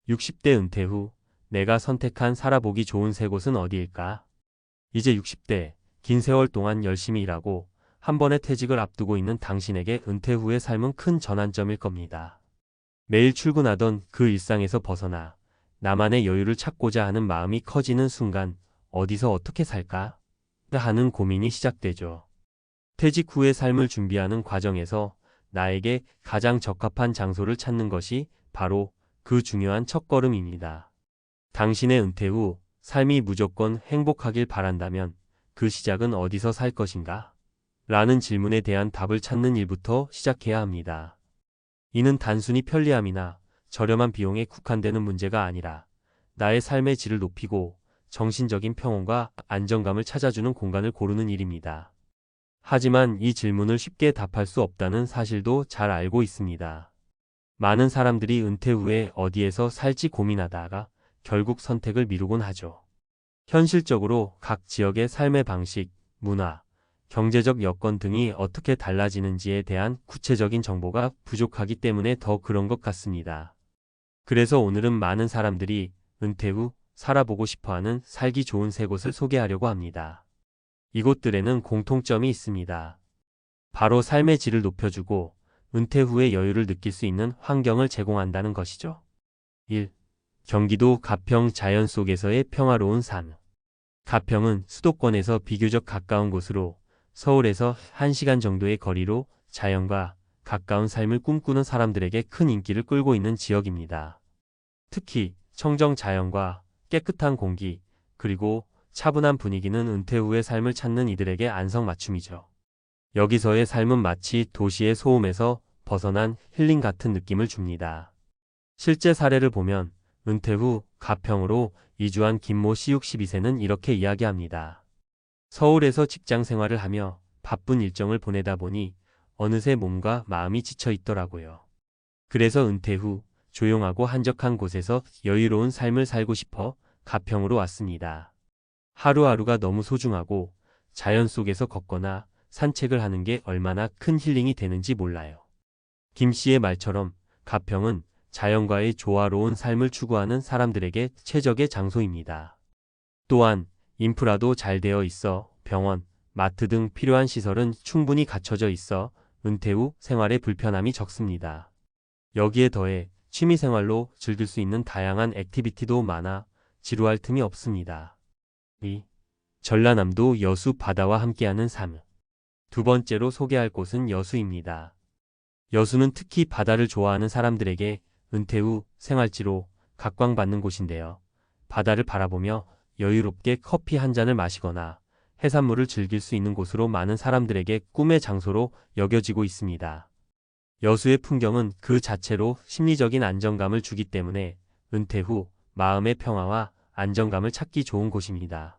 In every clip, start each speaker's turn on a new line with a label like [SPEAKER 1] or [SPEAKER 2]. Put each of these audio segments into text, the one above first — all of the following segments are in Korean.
[SPEAKER 1] 60대 은퇴 후 내가 선택한 살아보기 좋은 새 곳은 어디일까? 이제 60대, 긴 세월 동안 열심히 일하고 한 번의 퇴직을 앞두고 있는 당신에게 은퇴 후의 삶은 큰 전환점일 겁니다. 매일 출근하던 그 일상에서 벗어나 나만의 여유를 찾고자 하는 마음이 커지는 순간 어디서 어떻게 살까? 하는 고민이 시작되죠. 퇴직 후의 삶을 준비하는 과정에서 나에게 가장 적합한 장소를 찾는 것이 바로 그 중요한 첫걸음입니다. 당신의 은퇴 후 삶이 무조건 행복하길 바란다면 그 시작은 어디서 살 것인가? 라는 질문에 대한 답을 찾는 일부터 시작해야 합니다. 이는 단순히 편리함이나 저렴한 비용에 국한되는 문제가 아니라 나의 삶의 질을 높이고 정신적인 평온과 안정감을 찾아주는 공간을 고르는 일입니다. 하지만 이 질문을 쉽게 답할 수 없다는 사실도 잘 알고 있습니다. 많은 사람들이 은퇴 후에 어디에서 살지 고민하다가 결국 선택을 미루곤 하죠. 현실적으로 각 지역의 삶의 방식, 문화, 경제적 여건 등이 어떻게 달라지는지에 대한 구체적인 정보가 부족하기 때문에 더 그런 것 같습니다. 그래서 오늘은 많은 사람들이 은퇴 후 살아보고 싶어하는 살기 좋은 세 곳을 소개하려고 합니다. 이곳들에는 공통점이 있습니다. 바로 삶의 질을 높여주고 은퇴 후의 여유를 느낄 수 있는 환경을 제공한다는 것이죠. 1. 경기도 가평 자연 속에서의 평화로운 삶. 가평은 수도권에서 비교적 가까운 곳으로 서울에서 1시간 정도의 거리로 자연과 가까운 삶을 꿈꾸는 사람들에게 큰 인기를 끌고 있는 지역입니다. 특히 청정 자연과 깨끗한 공기, 그리고 차분한 분위기는 은퇴 후의 삶을 찾는 이들에게 안성맞춤이죠. 여기서의 삶은 마치 도시의 소음에서 벗어난 힐링 같은 느낌을 줍니다. 실제 사례를 보면 은퇴 후 가평으로 이주한 김모 씨 62세는 이렇게 이야기합니다. 서울에서 직장 생활을 하며 바쁜 일정을 보내다 보니 어느새 몸과 마음이 지쳐 있더라고요. 그래서 은퇴 후 조용하고 한적한 곳에서 여유로운 삶을 살고 싶어 가평으로 왔습니다. 하루하루가 너무 소중하고 자연 속에서 걷거나 산책을 하는 게 얼마나 큰 힐링이 되는지 몰라요. 김 씨의 말처럼 가평은 자연과의 조화로운 삶을 추구하는 사람들에게 최적의 장소입니다. 또한 인프라도 잘 되어 있어 병원, 마트 등 필요한 시설은 충분히 갖춰져 있어 은퇴 후 생활에 불편함이 적습니다. 여기에 더해 취미생활로 즐길 수 있는 다양한 액티비티도 많아 지루할 틈이 없습니다. 2. 전라남도 여수 바다와 함께하는 삶. 두 번째로 소개할 곳은 여수입니다. 여수는 특히 바다를 좋아하는 사람들에게 은퇴 후 생활지로 각광받는 곳인데요. 바다를 바라보며 여유롭게 커피 한 잔을 마시거나 해산물을 즐길 수 있는 곳으로 많은 사람들에게 꿈의 장소로 여겨지고 있습니다. 여수의 풍경은 그 자체로 심리적인 안정감을 주기 때문에 은퇴 후 마음의 평화와 안정감을 찾기 좋은 곳입니다.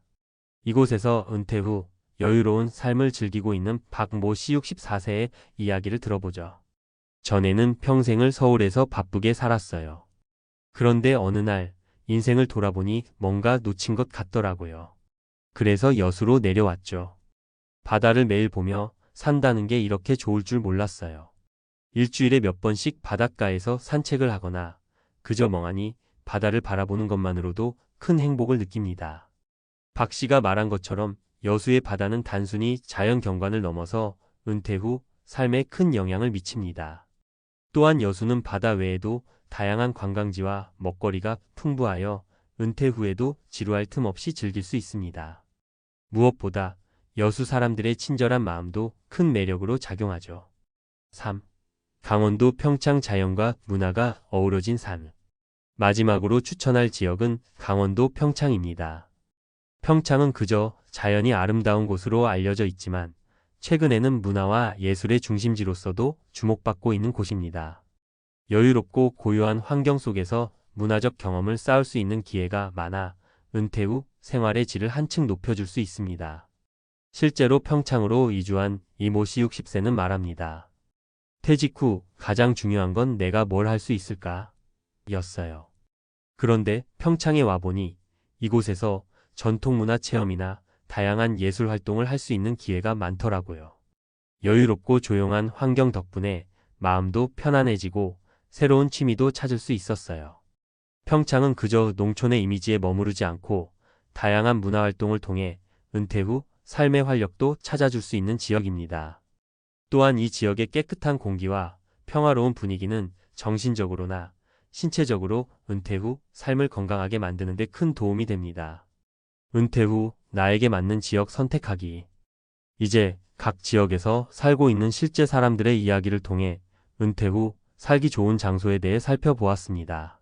[SPEAKER 1] 이곳에서 은퇴 후 여유로운 삶을 즐기고 있는 박모 씨 64세의 이야기를 들어보죠. 전에는 평생을 서울에서 바쁘게 살았어요. 그런데 어느 날 인생을 돌아보니 뭔가 놓친 것 같더라고요. 그래서 여수로 내려왔죠. 바다를 매일 보며 산다는 게 이렇게 좋을 줄 몰랐어요. 일주일에 몇 번씩 바닷가에서 산책을 하거나 그저 멍하니 바다를 바라보는 것만으로도 큰 행복을 느낍니다. 박 씨가 말한 것처럼 여수의 바다는 단순히 자연 경관을 넘어서 은퇴 후 삶에 큰 영향을 미칩니다. 또한 여수는 바다 외에도 다양한 관광지와 먹거리가 풍부하여 은퇴 후에도 지루할 틈 없이 즐길 수 있습니다. 무엇보다 여수 사람들의 친절한 마음도 큰 매력으로 작용하죠. 3. 강원도 평창 자연과 문화가 어우러진 삶. 마지막으로 추천할 지역은 강원도 평창입니다. 평창은 그저 자연이 아름다운 곳으로 알려져 있지만 최근에는 문화와 예술의 중심지로서도 주목받고 있는 곳입니다. 여유롭고 고요한 환경 속에서 문화적 경험을 쌓을 수 있는 기회가 많아 은퇴 후 생활의 질을 한층 높여줄 수 있습니다. 실제로 평창으로 이주한 이모 씨 60세는 말합니다. 퇴직 후 가장 중요한 건 내가 뭘 할 수 있을까? 였어요. 그런데 평창에 와보니 이곳에서 전통문화 체험이나 다양한 예술 활동을 할 수 있는 기회가 많더라고요. 여유롭고 조용한 환경 덕분에 마음도 편안해지고 새로운 취미도 찾을 수 있었어요. 평창은 그저 농촌의 이미지에 머무르지 않고 다양한 문화활동을 통해 은퇴 후 삶의 활력도 찾아줄 수 있는 지역입니다. 또한 이 지역의 깨끗한 공기와 평화로운 분위기는 정신적으로나 신체적으로 은퇴 후 삶을 건강하게 만드는 데 큰 도움이 됩니다. 은퇴 후 나에게 맞는 지역 선택하기. 이제 각 지역에서 살고 있는 실제 사람들의 이야기를 통해 은퇴 후 살기 좋은 장소에 대해 살펴보았습니다.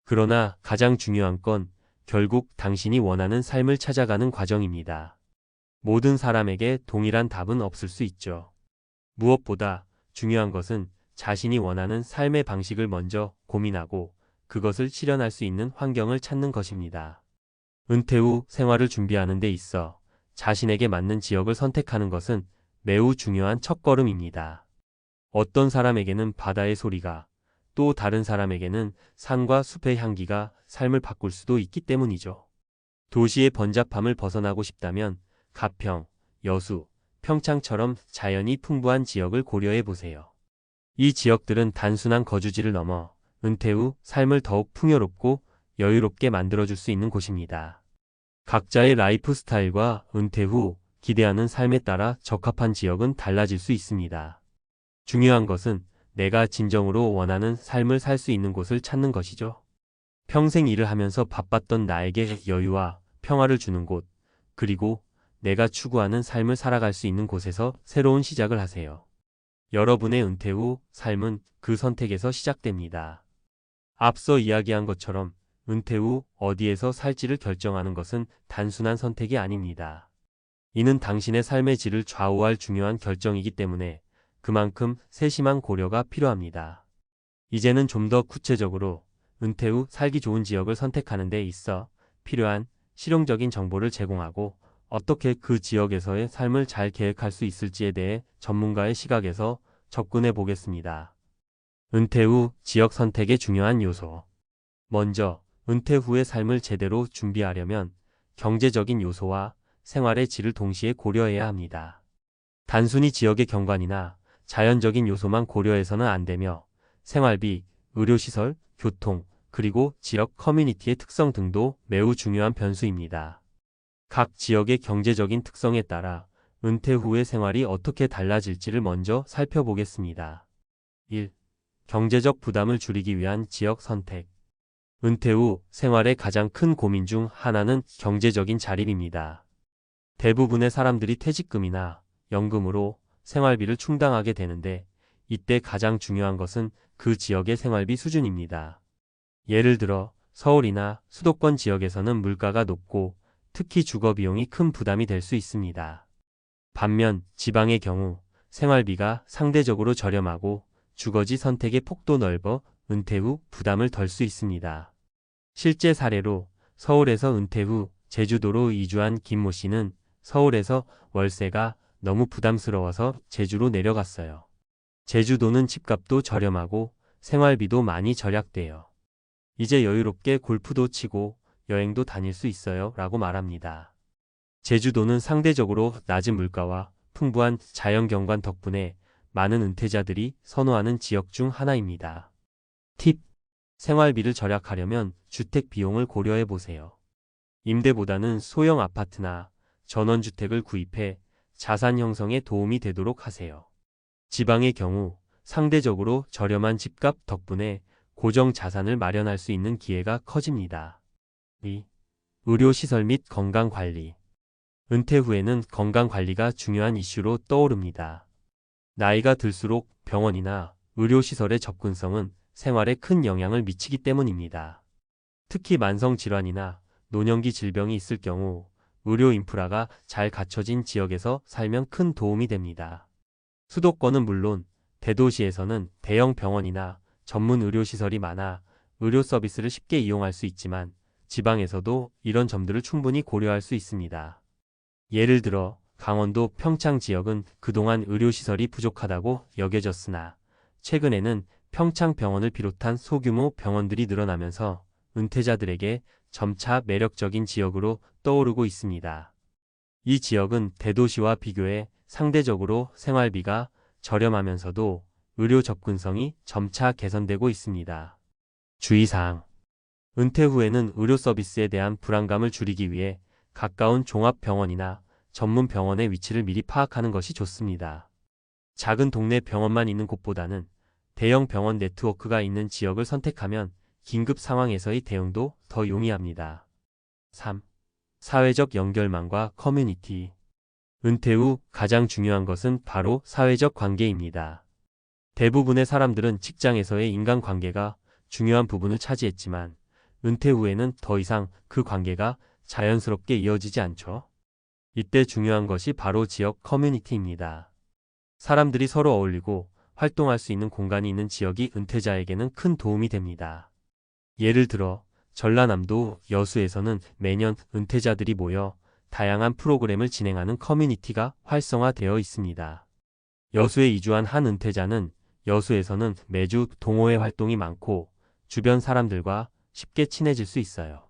[SPEAKER 1] 그러나 가장 중요한 건 결국 당신이 원하는 삶을 찾아가는 과정입니다. 모든 사람에게 동일한 답은 없을 수 있죠. 무엇보다 중요한 것은 자신이 원하는 삶의 방식을 먼저 고민하고 그것을 실현할 수 있는 환경을 찾는 것입니다. 은퇴 후 생활을 준비하는 데 있어 자신에게 맞는 지역을 선택하는 것은 매우 중요한 첫걸음입니다. 어떤 사람에게는 바다의 소리가, 또 다른 사람에게는 산과 숲의 향기가 삶을 바꿀 수도 있기 때문이죠. 도시의 번잡함을 벗어나고 싶다면 가평, 여수, 평창처럼 자연이 풍부한 지역을 고려해 보세요. 이 지역들은 단순한 거주지를 넘어 은퇴 후 삶을 더욱 풍요롭고 여유롭게 만들어줄 수 있는 곳입니다. 각자의 라이프 스타일과 은퇴 후 기대하는 삶에 따라 적합한 지역은 달라질 수 있습니다. 중요한 것은 내가 진정으로 원하는 삶을 살 수 있는 곳을 찾는 것이죠. 평생 일을 하면서 바빴던 나에게 여유와 평화를 주는 곳, 그리고 내가 추구하는 삶을 살아갈 수 있는 곳에서 새로운 시작을 하세요. 여러분의 은퇴 후 삶은 그 선택에서 시작됩니다. 앞서 이야기한 것처럼 은퇴 후 어디에서 살지를 결정하는 것은 단순한 선택이 아닙니다. 이는 당신의 삶의 질을 좌우할 중요한 결정이기 때문에 그만큼 세심한 고려가 필요합니다. 이제는 좀 더 구체적으로 은퇴 후 살기 좋은 지역을 선택하는 데 있어 필요한 실용적인 정보를 제공하고 어떻게 그 지역에서의 삶을 잘 계획할 수 있을지에 대해 전문가의 시각에서 접근해 보겠습니다. 은퇴 후 지역 선택의 중요한 요소. 먼저, 은퇴 후의 삶을 제대로 준비하려면 경제적인 요소와 생활의 질을 동시에 고려해야 합니다. 단순히 지역의 경관이나 자연적인 요소만 고려해서는 안 되며 생활비, 의료시설, 교통, 그리고 지역 커뮤니티의 특성 등도 매우 중요한 변수입니다. 각 지역의 경제적인 특성에 따라 은퇴 후의 생활이 어떻게 달라질지를 먼저 살펴보겠습니다. 1. 경제적 부담을 줄이기 위한 지역 선택. 은퇴 후 생활의 가장 큰 고민 중 하나는 경제적인 자립입니다. 대부분의 사람들이 퇴직금이나 연금으로 생활비를 충당하게 되는데 이때 가장 중요한 것은 그 지역의 생활비 수준입니다. 예를 들어 서울이나 수도권 지역에서는 물가가 높고 특히 주거 비용이 큰 부담이 될 수 있습니다. 반면 지방의 경우 생활비가 상대적으로 저렴하고 주거지 선택의 폭도 넓어 은퇴 후 부담을 덜 수 있습니다. 실제 사례로 서울에서 은퇴 후 제주도로 이주한 김모 씨는 서울에서 월세가 너무 부담스러워서 제주로 내려갔어요. 제주도는 집값도 저렴하고 생활비도 많이 절약돼요. 이제 여유롭게 골프도 치고 여행도 다닐 수 있어요 라고 말합니다. 제주도는 상대적으로 낮은 물가와 풍부한 자연 경관 덕분에 많은 은퇴자들이 선호하는 지역 중 하나입니다. 팁. 생활비를 절약하려면 주택 비용을 고려해 보세요. 임대보다는 소형 아파트나 전원주택을 구입해 자산 형성에 도움이 되도록 하세요. 지방의 경우 상대적으로 저렴한 집값 덕분에 고정 자산을 마련할 수 있는 기회가 커집니다. 2. 의료시설 및 건강관리. 은퇴 후에는 건강관리가 중요한 이슈로 떠오릅니다. 나이가 들수록 병원이나 의료시설의 접근성은 생활에 큰 영향을 미치기 때문입니다. 특히 만성질환이나 노년기 질병이 있을 경우 의료 인프라가 잘 갖춰진 지역에서 살면 큰 도움이 됩니다. 수도권은 물론 대도시에서는 대형 병원이나 전문 의료시설이 많아 의료 서비스를 쉽게 이용할 수 있지만 지방에서도 이런 점들을 충분히 고려할 수 있습니다. 예를 들어 강원도 평창 지역은 그동안 의료시설이 부족하다고 여겨졌으나 최근에는 평창병원을 비롯한 소규모 병원들이 늘어나면서 은퇴자들에게 점차 매력적인 지역으로 떠오르고 있습니다. 이 지역은 대도시와 비교해 상대적으로 생활비가 저렴하면서도 의료 접근성이 점차 개선되고 있습니다. 주의사항. 은퇴 후에는 의료 서비스에 대한 불안감을 줄이기 위해 가까운 종합병원이나 전문 병원의 위치를 미리 파악하는 것이 좋습니다. 작은 동네 병원만 있는 곳보다는 대형 병원 네트워크가 있는 지역을 선택하면 긴급 상황에서의 대응도 더 용이합니다. 3. 사회적 연결망과 커뮤니티. 은퇴 후 가장 중요한 것은 바로 사회적 관계입니다. 대부분의 사람들은 직장에서의 인간관계가 중요한 부분을 차지했지만 은퇴 후에는 더 이상 그 관계가 자연스럽게 이어지지 않죠. 이때 중요한 것이 바로 지역 커뮤니티입니다. 사람들이 서로 어울리고 활동할 수 있는 공간이 있는 지역이 은퇴자에게는 큰 도움이 됩니다. 예를 들어 전라남도 여수에서는 매년 은퇴자들이 모여 다양한 프로그램을 진행하는 커뮤니티가 활성화되어 있습니다. 여수에 이주한 한 은퇴자는 여수에서는 매주 동호회 활동이 많고 주변 사람들과 쉽게 친해질 수 있어요.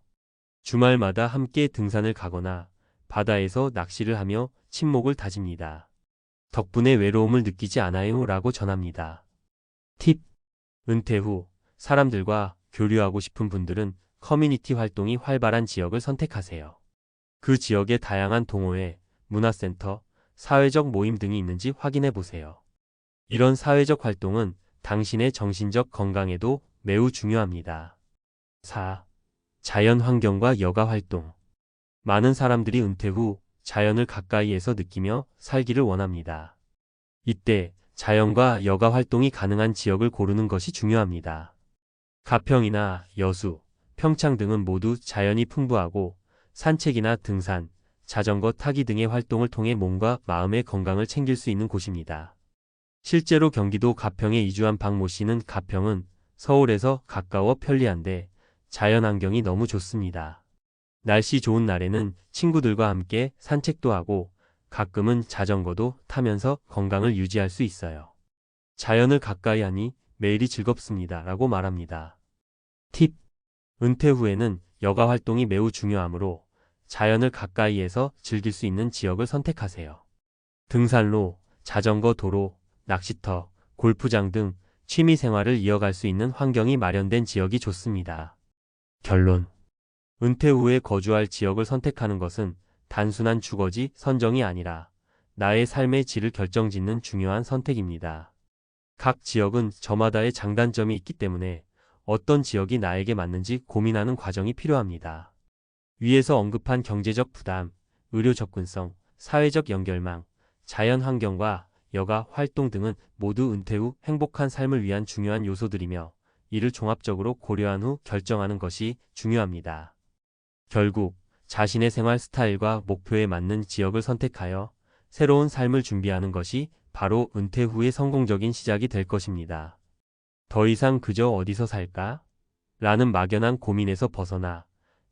[SPEAKER 1] 주말마다 함께 등산을 가거나 바다에서 낚시를 하며 친목을 다집니다. 덕분에 외로움을 느끼지 않아요 라고 전합니다. 팁. 은퇴 후 사람들과 교류하고 싶은 분들은 커뮤니티 활동이 활발한 지역을 선택하세요. 그 지역에 다양한 동호회, 문화센터, 사회적 모임 등이 있는지 확인해 보세요. 이런 사회적 활동은 당신의 정신적 건강에도 매우 중요합니다. 4. 자연 환경과 여가 활동. 많은 사람들이 은퇴 후 자연을 가까이에서 느끼며 살기를 원합니다. 이때 자연과 여가 활동이 가능한 지역을 고르는 것이 중요합니다. 가평이나 여수, 평창 등은 모두 자연이 풍부하고 산책이나 등산, 자전거 타기 등의 활동을 통해 몸과 마음의 건강을 챙길 수 있는 곳입니다. 실제로 경기도 가평에 이주한 박모 씨는 가평은 서울에서 가까워 편리한데 자연환경이 너무 좋습니다. 날씨 좋은 날에는 친구들과 함께 산책도 하고 가끔은 자전거도 타면서 건강을 유지할 수 있어요. 자연을 가까이 하니 매일이 즐겁습니다 라고 말합니다. 팁. 은퇴 후에는 여가 활동이 매우 중요하므로 자연을 가까이에서 즐길 수 있는 지역을 선택하세요. 등산로, 자전거 도로, 낚시터, 골프장 등 취미 생활을 이어갈 수 있는 환경이 마련된 지역이 좋습니다. 결론. 은퇴 후에 거주할 지역을 선택하는 것은 단순한 주거지 선정이 아니라 나의 삶의 질을 결정짓는 중요한 선택입니다. 각 지역은 저마다의 장단점이 있기 때문에 어떤 지역이 나에게 맞는지 고민하는 과정이 필요합니다. 위에서 언급한 경제적 부담, 의료 접근성, 사회적 연결망, 자연 환경과 여가 활동 등은 모두 은퇴 후 행복한 삶을 위한 중요한 요소들이며 이를 종합적으로 고려한 후 결정하는 것이 중요합니다. 결국 자신의 생활 스타일과 목표에 맞는 지역을 선택하여 새로운 삶을 준비하는 것이 바로 은퇴 후의 성공적인 시작이 될 것입니다. 더 이상 그저 어디서 살까? 라는 막연한 고민에서 벗어나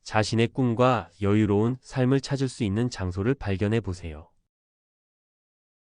[SPEAKER 1] 자신의 꿈과 여유로운 삶을 찾을 수 있는 장소를 발견해 보세요.